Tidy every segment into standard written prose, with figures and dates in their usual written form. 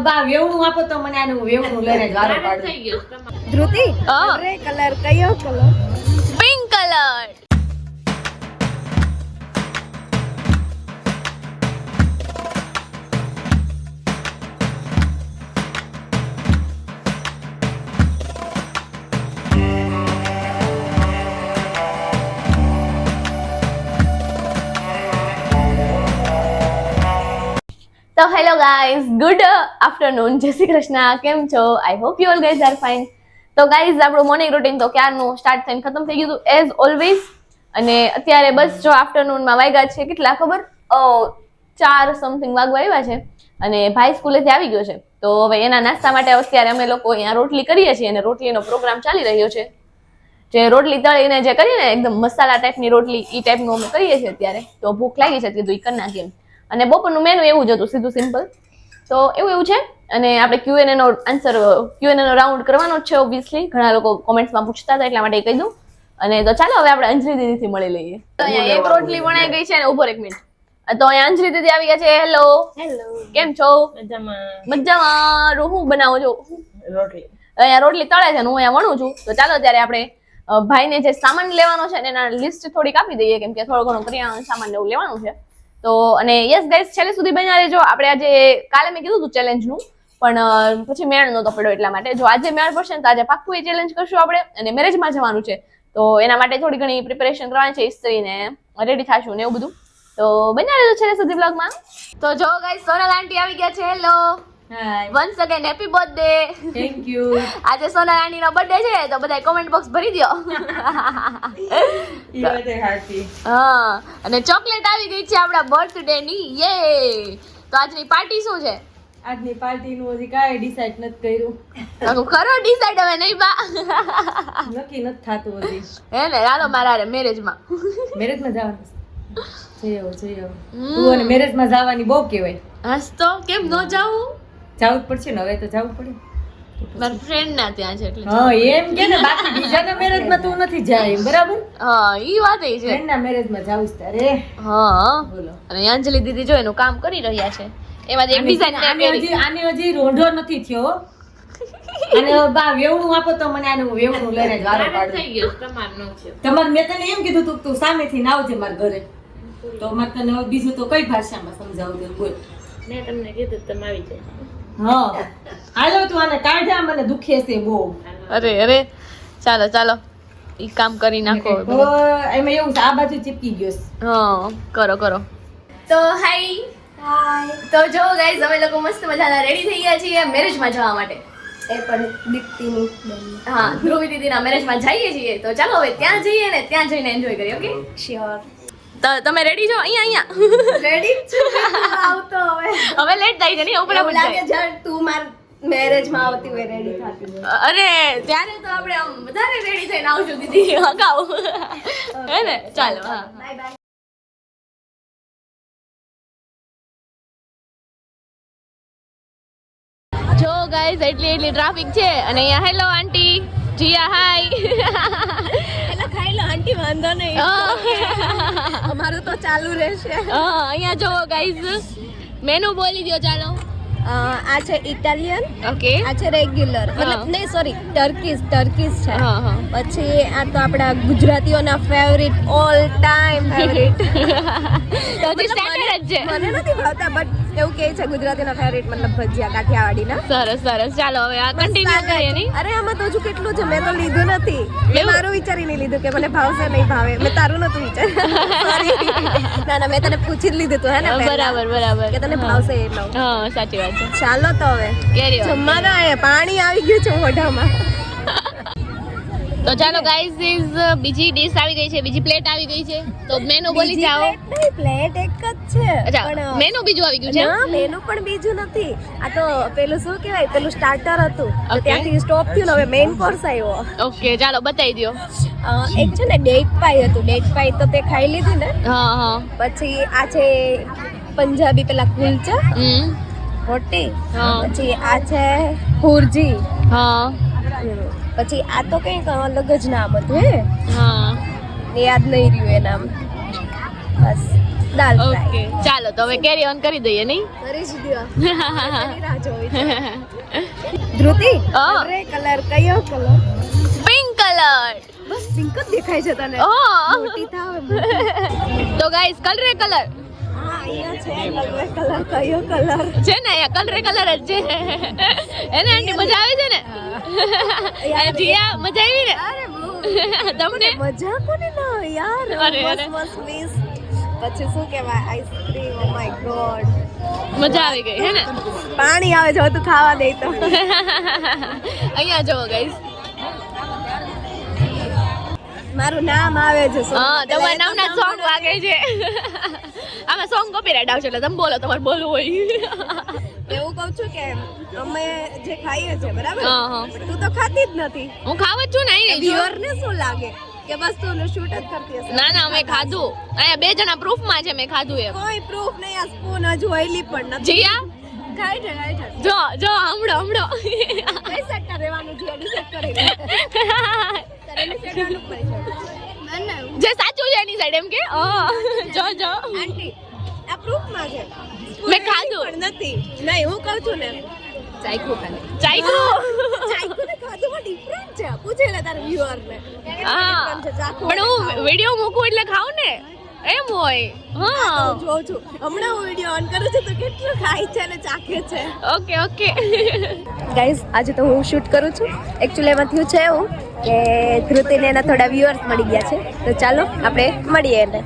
બા વેવણું આપો તો મને આનું વેવણું લઈને જ વારો પાડું. થઈ ગયો ધ્રુતિ ગ્રે કલર કયો કલર? Pink colour. તો હેલો ગાઈઝ, ગુડ આફ્ટરનૂન, જય શ્રી કૃષ્ણ. કેમ છો? I hope you all guys are fine. તો ગાઈઝ આપણું મોર્નિંગ રૂટીન તો ક્યારનું સ્ટાર્ટ થઈને ખતમ થઈ ગયું હતું એઝ ઓલવેઝ. અને અત્યારે બસ જો આફ્ટરનૂનમાં વાગ્યા છે કેટલા ખબર? 4 સમથિંગ વાગવા આવ્યા છે અને ભાઈ સ્કૂલેથી આવી ગયો છે. તો હવે એના નાસ્તા માટે અત્યારે અમે લોકો અહીંયા રોટલી કરીએ છીએ અને રોટલીનો પ્રોગ્રામ ચાલી રહ્યો છે. જે રોટલી તળીને જે કરીએ ને એકદમ મસાલા ટાઈપની રોટલી, એ ટાઈપનું અમે કરીએ છીએ અત્યારે. તો ભૂખ લાગી છે કીધું એ કરી નાખીએ. અને બપોરનું મેનુ એવું જ હતું, સીધું સિમ્પલ. તો એવું છે. અને આપણે Q&A નો રાઉન્ડ કરવાનો જ છે ઓબ્વિયસલી. ઘણા લોકો કોમેન્ટ્સમાં પૂછતા હતા એટલા માટે કહી દઉં. અને તો ચાલો હવે આપણે અંજલિ દીદીથી મળી લઈએ. તો અહીંયા એક રોટલી વણાઈ ગઈ છે અને ઉભો એક મિનિટ. તો અહીંયા અંજલિ દીદી આવી ગયા છે. હેલો, કેમ છો? મજામાં. હું બનાવો છો? રોટલી. અહીંયા રોટલી તળે છે ને હું અહીંયા વણું છું. તો ચાલો ત્યારે આપણે ભાઈને જે સામાન લેવાનો છે ને એના લિસ્ટ થોડીક આપી દઈએ, કેમ કે થોડો ઘણો કરિયાણાનો સામાન એવું લેવાનું છે. તો અને યસ ગાઈઝ, છેલ્લે સુધી બન્યા રહેજો. આપણે આજે કાલે મેં કીધું હતું ચેલેન્જનું, પણ પછી મેળ નહોતો પડ્યો એટલા માટે. જો આજે મેળ પડશે ને તો આજે પાક્કું એ ચેલેન્જ કરશું આપણે. અને મેરેજમાં જવાનું છે તો એના માટે થોડી ઘણી પ્રિપેરેશન કરવાની છે, ઇસ્ત્રીને રેડી થાશું ને એવું બધું. તો બન્યા રહેજો છેલ્લે સુધી બ્લોગમાં. તો જો ગાઈઝ, સોનલ આંટી આવી ગયા છે. Hello, hi, once again happy birthday. Thank you. આજે સોનલ આંટીનો બર્થડે છે તો બધા કોમેન્ટ બોક્સ ભરી દો. ઈ વાતે હાચી. હા, અને ચોકલેટ આવી ગઈ છે આપણા બર્થડે ની. યે! તો આજની પાર્ટી શું છે? આજની પાર્ટીનું હજી કાંઈ ડિસાઈડ નથી કર્યું. ખરો ડિસાઈડ હવે નહીં બા. નક્કી નથી થાતું હજી. હે ને, ચાલો મારા મેરેજમાં. મેરેજમાં જવાનું છે. જઈ આવો. તું અને મેરેજમાં જવાની બહુ કહેવાય. હસ તો કેમ ન જાવું? જાવું જ પડશે ને, હવે તો જાવું પડે. મારા ફ્રેન્ડ ના ત્યાં છે એટલે. હા, એમ કે ને, બાકી બીજાના મેરેજમાં તું નથી જાય, બરાબર? હા, ઈ વાત એ છે. ફ્રેન્ડના મેરેજમાં જાવું છે તારે. હા, બોલો. અને અંજલિ દીદી જો એનું કામ કરી રહ્યા છે. એમાં એક ડિઝાઇન આને હજી રોંઢો નથી થયો. અને બા વેવણું આપો તો મને આનું વેવણું લઈને જ વારો પાડું. થઈ ગયો તમારનો છે. તમારે મેં તને એમ કીધું તું સામેથી ના આવજે મારા ઘરે. તો મારે તને હવે બીજું તો કઈ ભાષામાં સમજાવું દે, બોલ. મેં તમને કીધું તમે આવી જાય. હા, હાલો તું આને કાઢ્યા, મને દુખે છે બહુ. અરે ચાલો ચાલો, ઈ કામ કરી નાખો. તો એમાં એવું છે, આ બાજુ ચીપકી ગયો છે. હા, કરો. તો હાય. તો જો ગાઈઝ, અમે લોકો મસ્ત મજાના રેડી થઈ ગયા છીએ મેરેજમાં જવા માટે. એ પણ દીપ્તિની હા, ધ્રુવી દીદીના મેરેજમાં જઈએ છીએ. તો ચાલો હવે ત્યાં જઈએ ને ત્યાં જઈને એન્જોય કરીએ. Okay, sure. તો તમે રેડી છો? અહીંયા રેડી છું આવતો હવે લેટ થાય છે નહીં, ઉપડા એવું લાગે જ્યારે તું માર મેરેજમાં આવતી હોય રેડી થતી હોય. અરે ત્યારે તો આપણે આમ વધારે રેડી થઈને આવશું દીદી, હગાવ. હે ને, ચાલો. હા, બાય બાય. જો ગાઈઝ, એટલી ટ્રાફિક છે અને અહીંયા હેલો આંટી, જીયા હાય. હેલો ખાઈ લો આંટી, વાંધો નહીં, અમારું તો ચાલુ રહેશે. અહીંયા જો ગાઈઝ, મેનુ બોલી દો ચાલો. આ છે ઇટાલિયન, ઓકે. આ છે રેગ્યુલર, મતલબ નહીં સોરી ટર્કીશ છે. હા. પછી આ તો આપણા ગુજરાતીઓના ફેવરિટ, ઓલ ટાઈમ ફેવરિટ. તો હજી સ્ટાર્ટર જ છે. મને નથી ભાવતા બટ એવું કહે છે ગુજરાતીના ફેવરિટ, મતલબ ભજીયા કાઠિયાવાડીના. સરસ. ચાલો હવે આ કન્ટિન્યુ કરીએ નહીં. અરે આમાં તો હજુ કેટલું છે, મેં તો લીધું નથી. મેં મારું વિચારીને લીધું કે મને ભાવશે નહીં ભાવે. મેં તારું નતું વિચાર્યું. ના મેં તને પૂછી જ લીધું તું, હે ને? બરાબર કે તને ભાવશે એ લઉં. હા, સાચી વાત છે. ચાલો તો હવે કેરી જમવાનો પાણી આવી ગયું છે મોઢામાં. તો ચાલો ગાઈઝ, ઇઝ બીજી ડીશ આવી ગઈ છે, બીજી પ્લેટ આવી ગઈ છે. તો મેનુ બોલી જાઓ. પ્લેટ એક જ છે. અચ્છા, મેનુ બીજું આવી ગયું છે. ના, મેનુ પણ બીજું નથી. આ તો પેલું શું કહેવાય, પેલું સ્ટાર્ટર હતું તો ત્યાંથી સ્ટોપ થયું ને હવે મેઇન કોર્સ આવ્યો. ઓકે, ચાલો બતાવી દો. એક છે ને ડેટ પાઈ હતું, ડેટ પાઈ તો તે ખાઈ લીધી ને. હા. પછી આ છે પંજાબી પેલા કુલચા, રોટી. પછી આ છે ભુરજી. હા. પછી આ તો કંઈક અલગ જ નામ હતું, હે હા, યાદ નહીં રહ્યું એ નામ. બસ દાલ ફ્રાય ઓકે ચાલો તો હવે કેરી ઓન કરી દઈએ નહીં કરી જ દ્યો એની રાહ જોવી છે. ધ્રુતિ હા. રે કલર કયો કલર પિંક કલર બસ પિંક જ દેખાય છે તને મોટી થાવ તો ગાઈસ કલરે કલર હા અહીંયા છે કલર કયો કલર છે ને અહીંયા કલર જ છે એને આંટી મજા આવે છે ને જીયા મજા આવી ને અરે બહુ તમને મજા કોને ના યાર અરે, અરે. મસ્ત મિસ પછી શું કહેવાય આઈસ્ક્રીમ ઓ માય ગોડ મજા આવી ગઈ હે ને પાણી આવે જો તું ખાવા દે તો અહીંયા જોવો ગાઈસ મારું નામ આવે છે હા તમારા નામના સોંગ વાગે છે આમાં સોંગ કોપીરાઈટ આવશે એટલે તમે બોલો તમારે બોલવું હોય એવું કહું છું કે અમે જે ખાઈએ છે બરાબર હા, હા. તું તો ખાતી જ નથી હું ખાવ જ છું ને અહીં જો. વ્યુઅર ને શું લાગે કે બસ તું શૂટ જ કરતી હશે ના ના મેં ખાધું અહીંયા બે જણા પ્રૂફમાં છે મેં ખાધું એમ કોઈ પ્રૂફ નહીં આ સ્પૂન હજુ ઓઈલી પણ નથી જીયા ખાઈ છે જો જો હમણો કઈ સેટ રહેવાનું છે ડિસાઈડ કરી લે તારે ડિસાઈડ આનું પડે છે ના જે સાચું છે એની સાઈડ એમ કે જો જો આંટી આ પ્રૂફમાં છે મેં ખાધું. પણ નથી નહીં હું કહું છું ને ચાખ્યું ખાલી ચાઈકુ ચાખ્યું ને ખાધુંમાં ડિફરન્ટ છે પૂછી લે તારા વ્યુઅર ને હા પણ હું વિડિયો મૂકું એટલે ખાઉં ને એમ હોય હા જોઉં છું હમણાં હું વિડિયો ઓન કરું છું તો કેટલું ખાય છે અને ચાખે છે ઓકે ઓકે ગાઈઝ આજે તો હું શૂટ કરું છું એકચ્યુઅલી એમાં થયું છે એવું કે ધ્રુતિને એના થોડા વ્યુઅર્સ મળી ગયા છે તો ચાલો આપણે મળીએ એને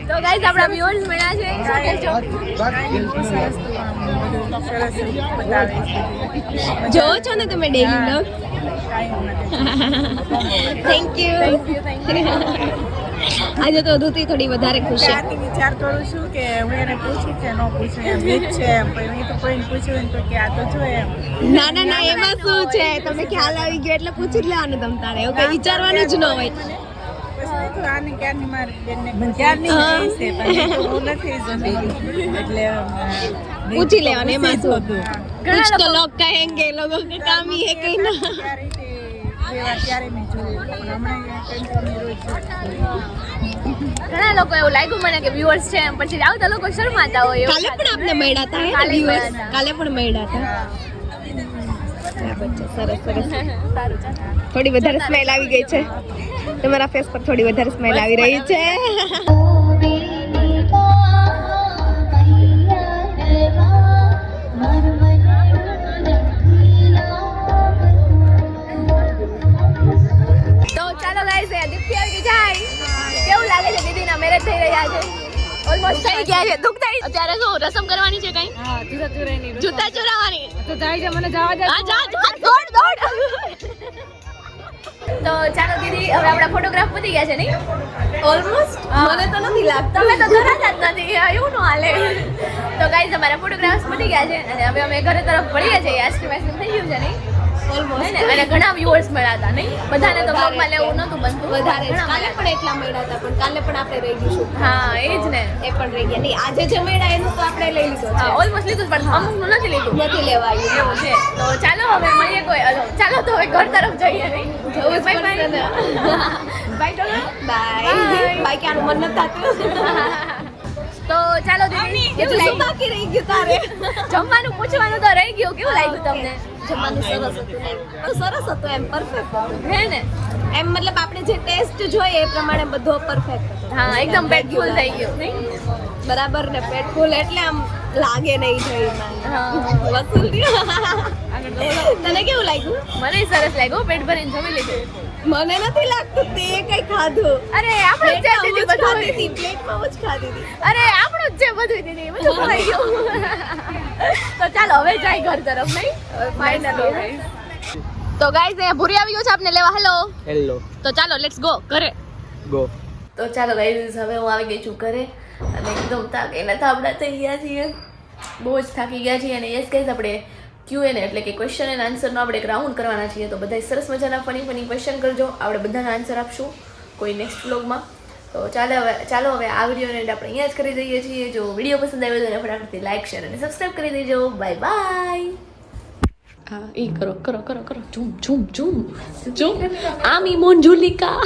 તો ગાઈસ આપણા વ્યુઅર્સ મળ્યા છે શું કહેજો જોવો છો ને તમે ડેલી બ્લોગ થેન્ક યુ આજે તો ધ્રુતિ થોડી વધારે ખુશ છે ત્યાંથી વિચાર કરું છું કે હું એને પૂછી કે ન પૂછું એમ ઈ જ છે એમ પણ મેં તો કોઈને પૂછ્યું ને તો કે આ તો જો એમ ના ના ના એમાં શું છે તમને ખ્યાલ આવી ગયો એટલે પૂછી જ લેવાનું તમ તારે એવું કઈ વિચારવાનું જ ન હોય પછી મેં કીધું આને ક્યારની મારી બેનને ક્યારની જ છે પણ મેં તો હું નથી જમી એટલે પૂછી લેવાનું એમાં શું હતું कुछ तो लोग कहेंगे लोगों के काम ही है कहीं ना ત્યારે તે ત્યારે મેં જોયું પણ હમણાં કંઈ રોજ ઘણા લોકો એવું લાગ્યું મને કે વ્યુઅર્સ છે એમ પછી આવતા લોકો શરમાતા હોય એવું કાલે પણ આપને મળ્યા હતા હે કાલે viewers? મળ્યા હતા. કાલે પણ મળ્યા હતા બરાબર છે સરસ સરસ થોડી વધારે સ્મેલ આવી ગઈ છે તમારા ફેસ પર થોડી વધારે સ્મેલ આવી રહી છે તો ચાલો ગાઈસ દીપ્તિ આવી જાય કેવું લાગે છે દીદીના મેરેજ થઈ રહ્યા છે ઓલમોસ્ટ થઈ ગયા છે દુઃખ થાય અત્યારે શું રસમ કરવાની છે કઈ જૂતા ચોરાવાની તો જાય છે મને જવા દે હા જા જા દોડ દોડ તો ચાલો દીદી હવે આપણા ફોટોગ્રાફ પતી ગયા છે નહીં ઓલમોસ્ટ મને તો નથી લાગતું તમે તો ધરાતા જ નથી એવું નો હાલે તો ગાઈસ અમારા ફોટોગ્રાફ્સ પતી ગયા છે અને હવે અમે ઘરે તરફ વળીએ છીએ આઈસ્ક્રીમ થઈ ગયું છે નહીં ઓલમોસ્ટ અને ઘણા વ્યુઅર્સ મળ્યા હતા નહીં બધાને તો બ્લોગમાં લેવું નહોતું બનતું વધારે ઘણા કાલે મળ્યા પણ એટલા મળ્યા હતા પણ કાલે પણ આપણે રહી ગયું હતા. હા એ જ ને એ પણ રહી ગયા નહીં આજે જે મળ્યા એનું તો આપણે લઈ લીધું છે ઓલમોસ્ટ લીધું પણ અમુકનું નથી લીધું નથી લેવાયું એવું છે તો ચાલો હવે મળીએ કોઈ ચાલો તો હવે ઘર તરફ જઈએ નહીં જવું જ બાય પડશે ને બાય ટોલો બાય બાય ક્યાંનું મન નથી થતું તો ચાલો દીદી એટલું શું બાકી રહી ગયું તારે જમવાનું પૂછવાનું તો રહી ગયું કેવું લાગ્યું તમને જમવાનું સરસ હતું નહીં પણ સરસ હતું એમ પરફેક્ટ હતું હે ને એમ મતલબ આપણે જે ટેસ્ટ જોઈએ એ પ્રમાણે બધો પરફેક્ટ હતો હા એકદમ પેટ ફૂલ થઈ ગયું નહીં બરાબર ને પેટ ફૂલ એટલે આમ લાગે નહીં જોઈમાં હા વસૂલ તને કેવું લાગ્યું મને સરસ લાગ્યું પેટ ભરીને જમી લીધું મને નથી લાગતું તે કઈ ખાધું અરે આપણું જ છે દીદી બધું પ્લેટમાં જ ખાધી હતી અરે આપણું જ છે બધું દીદી બધું ખવાઈ ગયું તો ચાલો હવે જાય ઘર તરફ નહીં ફાઇનલી તો ગાઈઝ અહીંયા ભૂરી આવી ગયું છે આપને લેવા હેલો હેલો તો ચાલો લેટ્સ ગો ઘરે ગો તો ચાલો ગાઈઝ હવે હું આવી ગઈ છું ઘરે અને એકદમ થાકીને થાબડા થઈ ગયા છીએ બહુ જ થાકી ગયા છીએ અને યસ ગાઈઝ આપણે Q&A એટલે કે ક્વેશ્ચન એન્ડ આન્સરનો આપણે એક રાઉન્ડ કરવાના છીએ તો બધાય સરસ મજાના ફની ક્વેશ્ચન કરજો આપણે બધાના આન્સર આપશું કોઈ નેક્સ્ટ વ્લોગમાં તો ચાલો હવે આ વિડીયોને આપણે અહીંયા જ કરી દઈએ છીએ જો વિડીયો પસંદ આવ્યો તો ફટાફટથી લાઈક શેર અને સબસ્ક્રાઈબ કરી દેજો બાય બાય હા ઈ કરો કરો કરો કરો ઝૂમ ઝૂમ ઝૂમ ઝૂમ આમી મોન્જુલિકા